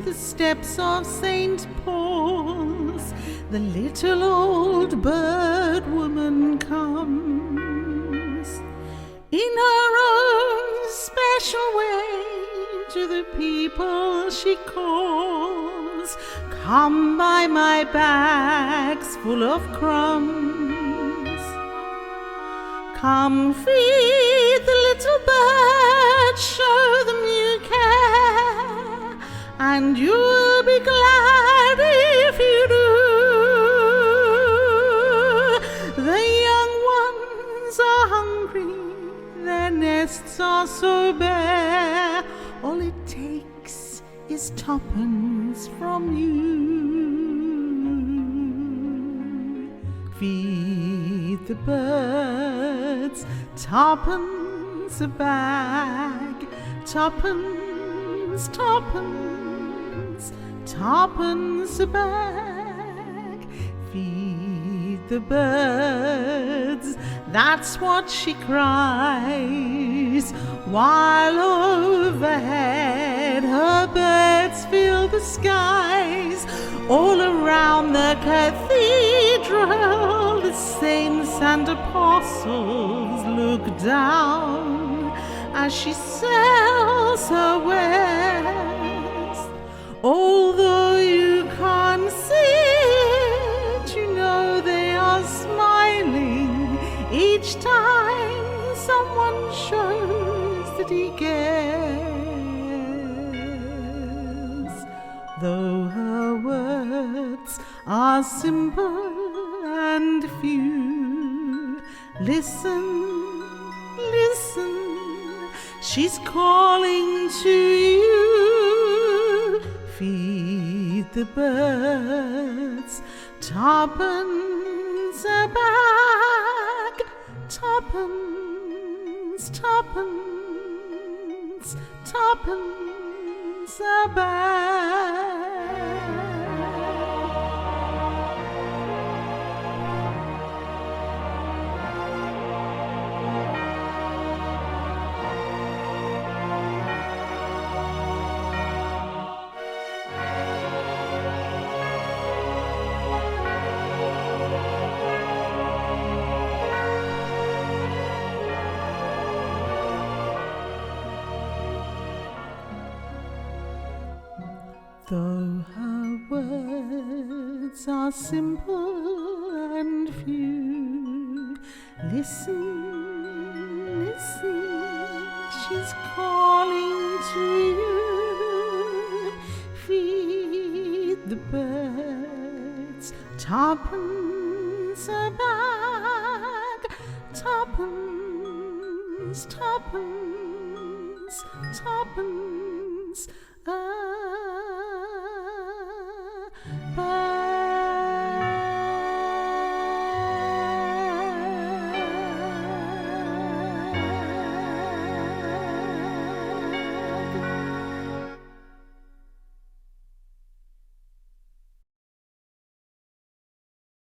to the steps of St. Paul's, the little old bird woman comes in her own special way to the people she calls. Come buy my bags full of crumbs. Come feed the little birds, show them you care, and you'll be glad if you do. The young ones are hungry, their nests are so bare, all it takes is twopence from you. Feed the birds, twopence a bag, twopence, twopence, twopence a bag. Feed the birds, that's what she cries, while overhead her birds fill the skies. All around the cathedral, the saints and apostles look down as she sells her wares. Although you can't see it, you know they are smiling each time someone shows that he cares. Though her words are simple and few, listen, listen, she's calling to you. Feed the birds, twopence a bag, twopence, twopence, twopence a bag. Though her words are simple and few, listen, listen, she's calling to you. Feed the birds, twopence a bag, twopence, twopence, twopence a